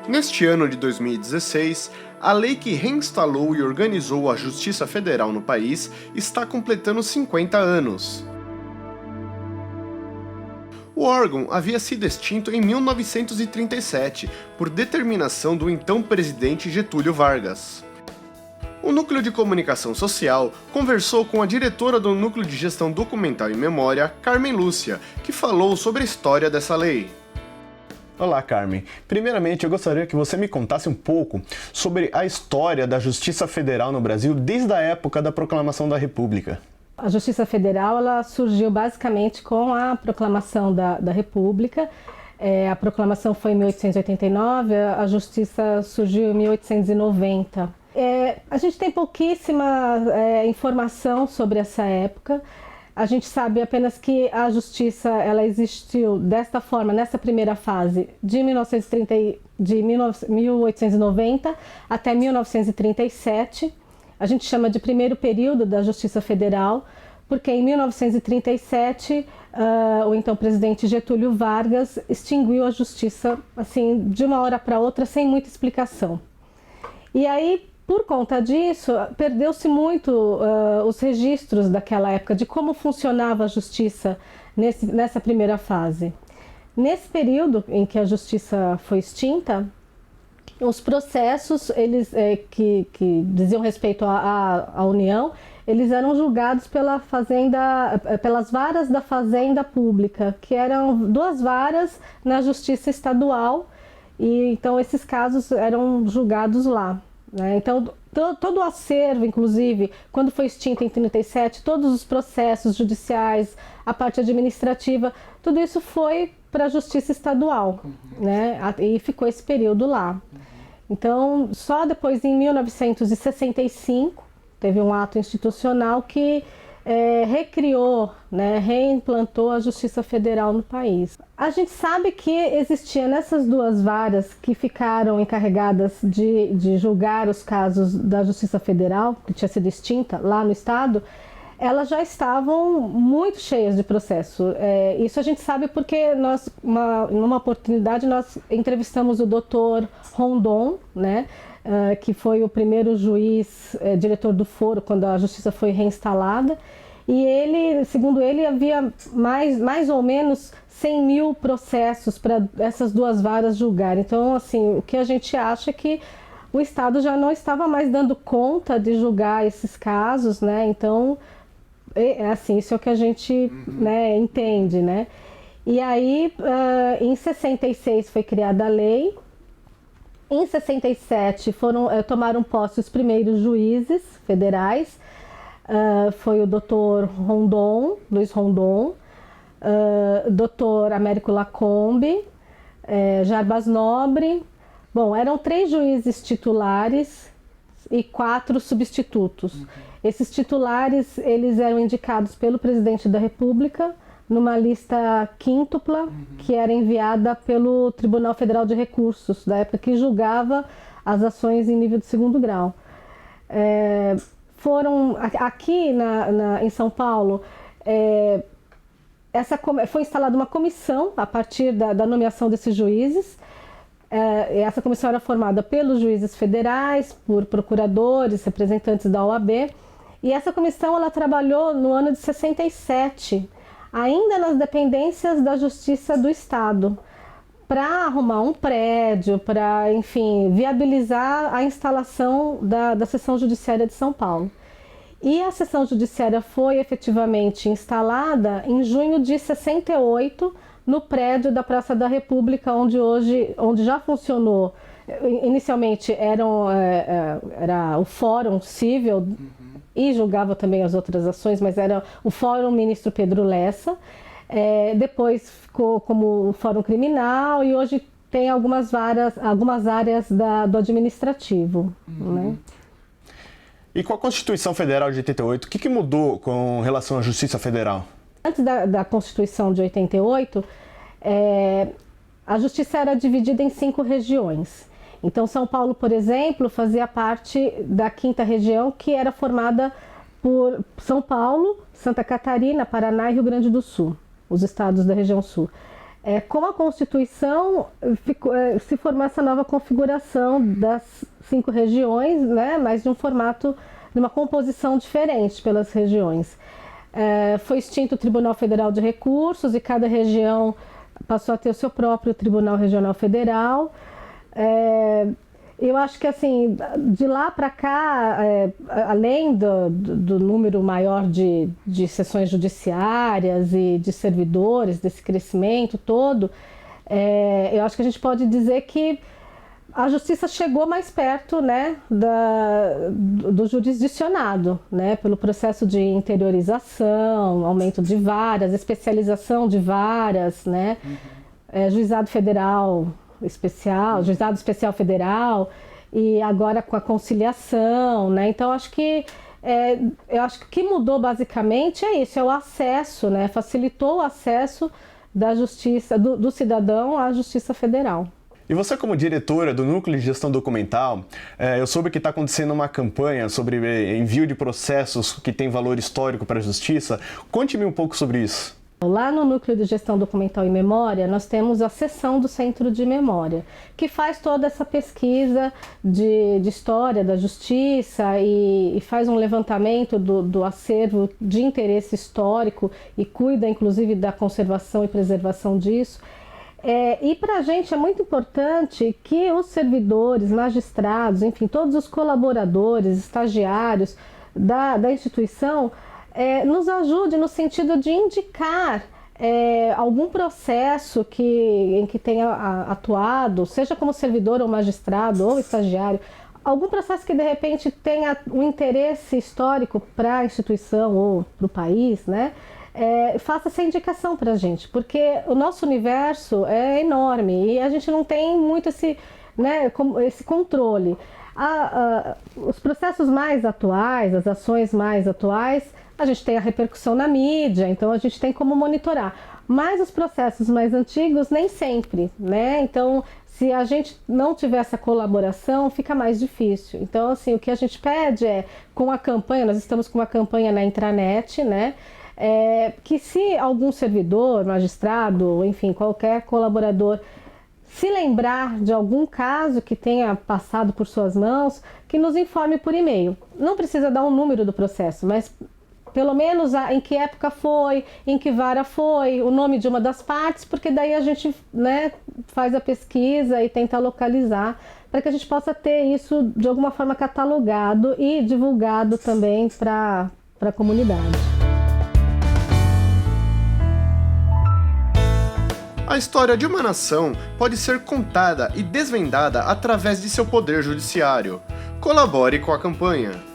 Neste ano de 2016, a lei que reinstalou e organizou a Justiça Federal no país está completando 50 anos. O órgão havia sido extinto em 1937, por determinação do então presidente Getúlio Vargas. O Núcleo de Comunicação Social conversou com a diretora do Núcleo de Gestão Documental e Memória, Carmen Lúcia, que falou sobre a história dessa lei. Olá, Carmen. Primeiramente, eu gostaria que você me contasse um pouco sobre a história da Justiça Federal no Brasil desde a época da Proclamação da República. A Justiça Federal ela surgiu basicamente com a Proclamação da República. A Proclamação foi em 1889, a Justiça surgiu em 1890. A gente tem pouquíssima informação sobre essa época. A gente sabe apenas que a Justiça ela existiu desta forma, nessa primeira fase, de 1890 até 1937. A gente chama de primeiro período da Justiça Federal, porque em 1937 o então presidente Getúlio Vargas extinguiu a Justiça assim, de uma hora para outra, sem muita explicação. E aí, por conta disso, perdeu-se muito os registros daquela época, de como funcionava a Justiça nessa primeira fase. Nesse período em que a Justiça foi extinta, os processos que diziam respeito à União, eles eram julgados pelas varas da Fazenda Pública, que eram duas varas na Justiça Estadual, e então esses casos eram julgados lá. Então, todo o acervo, inclusive, quando foi extinto em 1937, todos os processos judiciais, a parte administrativa, tudo isso foi para a Justiça Estadual, e ficou esse período lá. Então, só depois, em 1965, teve um ato institucional que recriou, reimplantou a Justiça Federal no país. A gente sabe que existia nessas duas varas que ficaram encarregadas de julgar os casos da Justiça Federal, que tinha sido extinta lá no estado, elas já estavam muito cheias de processo. Isso a gente sabe porque numa oportunidade, nós entrevistamos o Dr. Rondon, que foi o primeiro juiz, diretor do foro, quando a Justiça foi reinstalada. E ele, segundo ele, havia mais ou menos 100 mil processos para essas duas varas julgar. Então, assim, o que a gente acha é que o Estado já não estava mais dando conta de julgar esses casos, Então, assim, isso é o que a gente entende, E aí, em 66 foi criada a lei. Em 67 tomaram posse os primeiros juízes federais. Foi o Dr. Rondon, Luiz Rondon, Dr. Américo Lacombe, Jarbas Nobre. Bom, eram 3 juízes titulares e 4 substitutos. Esses titulares, eles eram indicados pelo presidente da República numa lista quíntupla que era enviada pelo Tribunal Federal de Recursos, da época que julgava as ações em nível de segundo grau. Aqui em São Paulo, foi instalada uma comissão a partir da nomeação desses juízes. Essa comissão era formada pelos juízes federais, por procuradores, representantes da OAB, e essa comissão ela trabalhou no ano de 67, ainda nas dependências da Justiça do Estado, para arrumar um prédio, para, enfim, viabilizar a instalação da Seção Judiciária de São Paulo. E a Seção Judiciária foi efetivamente instalada em junho de 68, no prédio da Praça da República, onde já funcionou. Inicialmente era o Fórum Cível e julgava também as outras ações, mas era o Fórum Ministro Pedro Lessa. Depois ficou como o Fórum Criminal e hoje tem algumas áreas do administrativo. E com a Constituição Federal de 88, o que mudou com relação à Justiça Federal? Antes da Constituição de 88, a Justiça era dividida em 5 regiões. Então, São Paulo, por exemplo, fazia parte da 5ª região, que era formada por São Paulo, Santa Catarina, Paraná e Rio Grande do Sul, os estados da região sul. Com a Constituição, se formou essa nova configuração das 5 regiões, né, mas de um formato, de uma composição diferente pelas regiões. Foi extinto o Tribunal Federal de Recursos e cada região passou a ter o seu próprio Tribunal Regional Federal. Eu acho que, assim, de lá para cá, além do número maior de sessões judiciárias e de servidores, desse crescimento todo, eu acho que a gente pode dizer que a justiça chegou mais perto, né, do jurisdicionado, né, pelo processo de interiorização, aumento de varas, especialização de varas, né, juizado federal especial, juizado especial federal, e agora com a conciliação, né? Então eu acho que o que mudou basicamente é isso, é o acesso, né? Facilitou o acesso da justiça, do cidadão à Justiça Federal. E você, como diretora do Núcleo de Gestão Documental, eu soube que está acontecendo uma campanha sobre envio de processos que tem valor histórico para a Justiça. Conte-me um pouco sobre isso. Lá no Núcleo de Gestão Documental e Memória, nós temos a seção do Centro de Memória, que faz toda essa pesquisa de história da justiça e faz um levantamento do acervo de interesse histórico e cuida, inclusive, da conservação e preservação disso. E para a gente é muito importante que os servidores, magistrados, enfim, todos os colaboradores, estagiários da instituição nos ajude no sentido de indicar algum processo em que tenha atuado, seja como servidor ou magistrado ou estagiário, algum processo que de repente tenha um interesse histórico para a instituição ou para o país, né? Faça essa indicação para a gente, porque o nosso universo é enorme e a gente não tem muito esse controle. Os processos mais atuais, as ações mais atuais, a gente tem a repercussão na mídia, então a gente tem como monitorar. Mas os processos mais antigos, nem sempre, né? Então, se a gente não tiver essa colaboração, fica mais difícil. Então, assim, o que a gente pede com a campanha, nós estamos com uma campanha na intranet, né? Que se algum servidor, magistrado, enfim, qualquer colaborador se lembrar de algum caso que tenha passado por suas mãos, que nos informe por e-mail. Não precisa dar um número do processo, mas pelo menos em que época foi, em que vara foi, o nome de uma das partes, porque daí a gente, né, faz a pesquisa e tenta localizar, para que a gente possa ter isso de alguma forma catalogado e divulgado também para a comunidade. A história de uma nação pode ser contada e desvendada através de seu poder judiciário. Colabore com a campanha.